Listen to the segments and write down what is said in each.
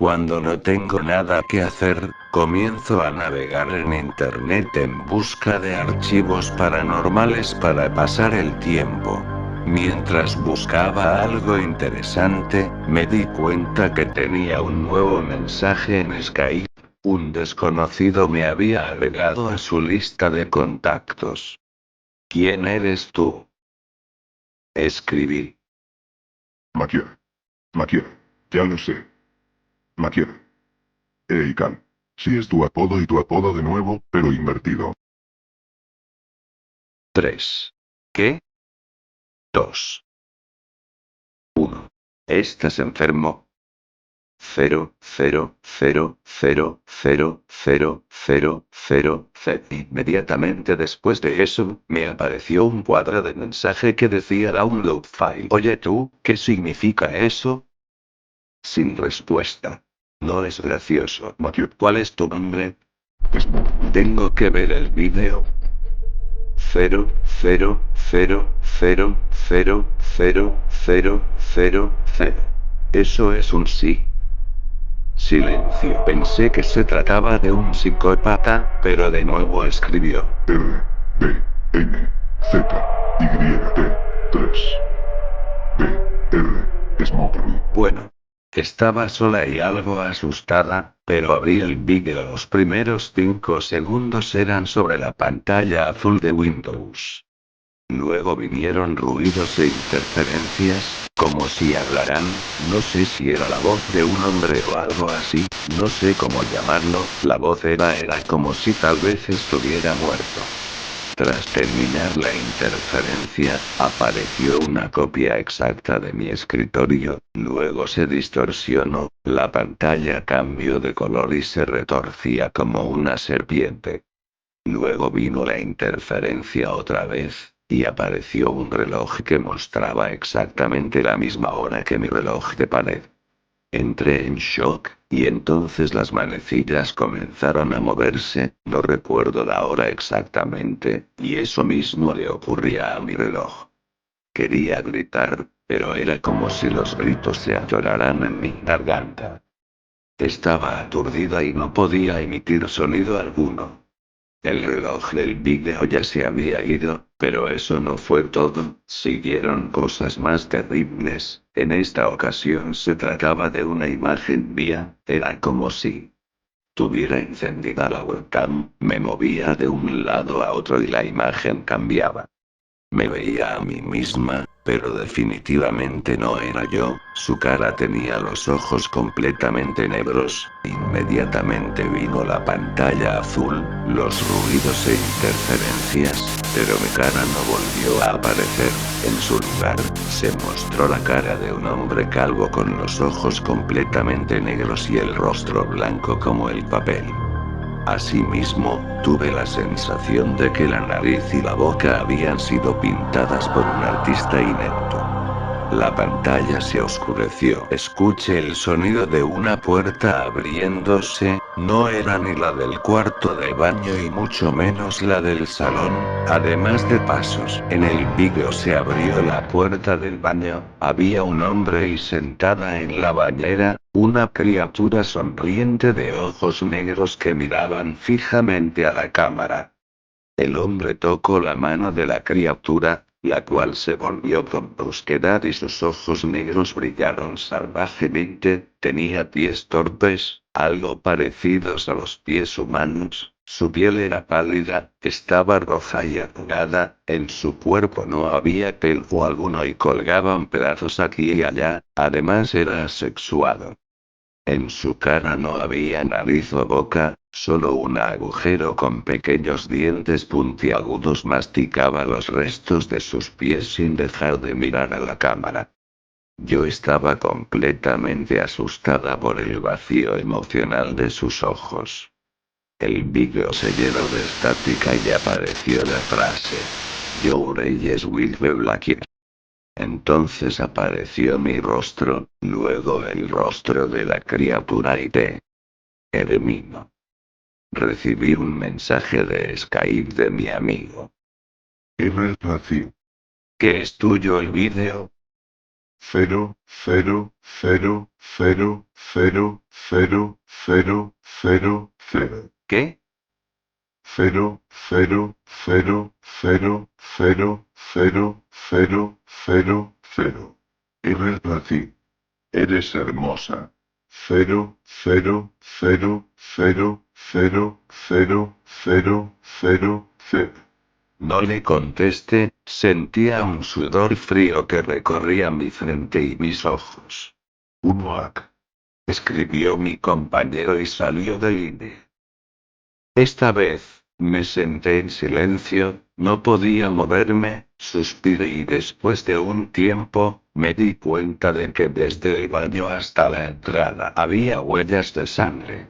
Cuando no tengo nada que hacer, comienzo a navegar en internet en busca de archivos paranormales para pasar el tiempo. Mientras buscaba algo interesante, me di cuenta que tenía un nuevo mensaje en Skype. Un desconocido me había agregado a su lista de contactos. ¿Quién eres tú? Escribí. Maquier. Maquier. Ya lo sé. Maquier. Hey, Can. Sí es tu apodo y tu apodo de nuevo, pero invertido. 3. ¿Qué? 2. 1. ¿Estás enfermo? 0. Inmediatamente después de eso, me apareció un cuadro de mensaje que decía Download File. Oye tú, ¿qué significa eso? Sin respuesta. No es gracioso. Maquier. ¿Cuál es tu nombre? Es... Tengo que ver el vídeo. 0. Eso es un sí. Silencio. Pensé que se trataba de un psicópata, pero de nuevo escribió. R. B. N. Z. Y. T. 3. B. R. Smokery. Bueno. Estaba sola y algo asustada, pero abrí el vídeo. Los primeros 5 segundos eran sobre la pantalla azul de Windows. Luego vinieron ruidos e interferencias, como si hablaran, no sé si era la voz de un hombre o algo así, no sé cómo llamarlo, la voz era como si tal vez estuviera muerto. Tras terminar la interferencia, apareció una copia exacta de mi escritorio, luego se distorsionó, la pantalla cambió de color y se retorcía como una serpiente. Luego vino la interferencia otra vez, y apareció un reloj que mostraba exactamente la misma hora que mi reloj de pared. Entré en shock, y entonces las manecillas comenzaron a moverse, no recuerdo la hora exactamente, y eso mismo le ocurría a mi reloj. Quería gritar, pero era como si los gritos se atoraran en mi garganta. Estaba aturdida y no podía emitir sonido alguno. El reloj del vídeo ya se había ido, pero eso no fue todo, siguieron cosas más terribles. En esta ocasión se trataba de una imagen mía, era como si tuviera encendida la webcam, me movía de un lado a otro y la imagen cambiaba. Me veía a mí misma, pero definitivamente no era yo, su cara tenía los ojos completamente negros, inmediatamente vino la pantalla azul, los ruidos e interferencias, pero mi cara no volvió a aparecer, en su lugar, se mostró la cara de un hombre calvo con los ojos completamente negros y el rostro blanco como el papel. Asimismo, tuve la sensación de que la nariz y la boca habían sido pintadas por un artista inepto. La pantalla se oscureció. Escuché el sonido de una puerta abriéndose, no era ni la del cuarto de baño y mucho menos la del salón, además de pasos. En el vídeo se abrió la puerta del baño, había un hombre y sentada en la bañera, una criatura sonriente de ojos negros que miraban fijamente a la cámara. El hombre tocó la mano de la criatura, la cual se volvió con brusquedad y sus ojos negros brillaron salvajemente, tenía pies torpes, algo parecidos a los pies humanos, su piel era pálida, estaba roja y arrugada, en su cuerpo no había pelo alguno y colgaban pedazos aquí y allá, además era asexuado. En su cara no había nariz o boca, solo un agujero con pequeños dientes puntiagudos masticaba los restos de sus pies sin dejar de mirar a la cámara. Yo estaba completamente asustada por el vacío emocional de sus ojos. El vídeo se llenó de estática y apareció la frase: Your eyes will be black. Entonces apareció mi rostro, luego el rostro de la criatura y de Eremino. Recibí un mensaje de Skype de mi amigo. R. Razi. ¿Qué es tuyo el vídeo? 0, 0, 0, 0, 0, 0, 0, 0, 0. ¿Qué? 0, 0, 0, 0, 0, 0, 0, 0, 0. Eres así. Eres hermosa. 0, 0, 0, 0, 0, 0, 0, 0, 0. No le contesté, sentía un sudor frío que recorría mi frente y mis ojos. Unoak. Escribió mi compañero y salió del INE. Esta vez, me senté en silencio, no podía moverme, suspiré y después de un tiempo, me di cuenta de que desde el baño hasta la entrada había huellas de sangre.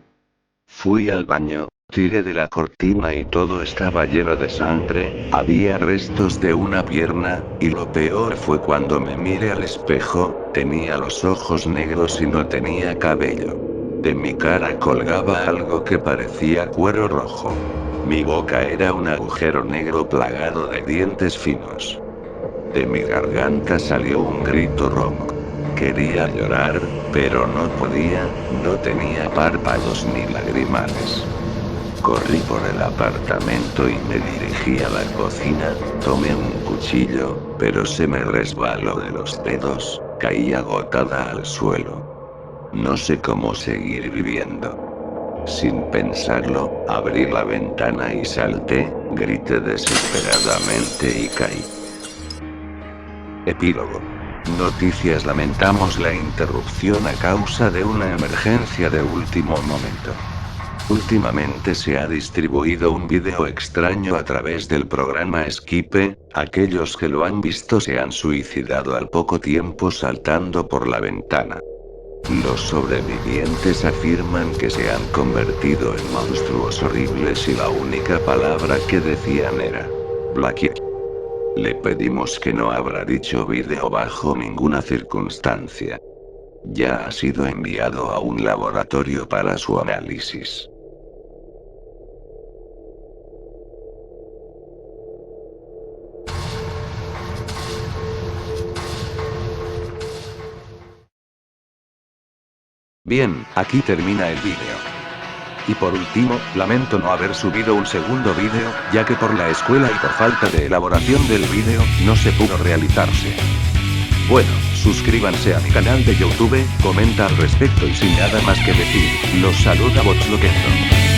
Fui al baño, tiré de la cortina y todo estaba lleno de sangre, había restos de una pierna, y lo peor fue cuando me miré al espejo, tenía los ojos negros y no tenía cabello. De mi cara colgaba algo que parecía cuero rojo. Mi boca era un agujero negro plagado de dientes finos. De mi garganta salió un grito ronco. Quería llorar, pero no podía, no tenía párpados ni lagrimales. Corrí por el apartamento y me dirigí a la cocina, tomé un cuchillo, pero se me resbaló de los dedos, caí agotada al suelo. No sé cómo seguir viviendo. Sin pensarlo, abrí la ventana y salté, grité desesperadamente y caí. Epílogo. Noticias: lamentamos la interrupción a causa de una emergencia de último momento. Últimamente se ha distribuido un video extraño a través del programa Skype, aquellos que lo han visto se han suicidado al poco tiempo saltando por la ventana. Los sobrevivientes afirman que se han convertido en monstruos horribles y la única palabra que decían era Blackie. Le pedimos que no abra dicho vídeo bajo ninguna circunstancia. Ya ha sido enviado a un laboratorio para su análisis. Bien, aquí termina el vídeo. Y por último, lamento no haber subido un segundo vídeo, ya que por la escuela y por falta de elaboración del vídeo, no se pudo realizarse. Bueno, suscríbanse a mi canal de YouTube, comenta al respecto y sin nada más que decir, los saluda Botsloquendo.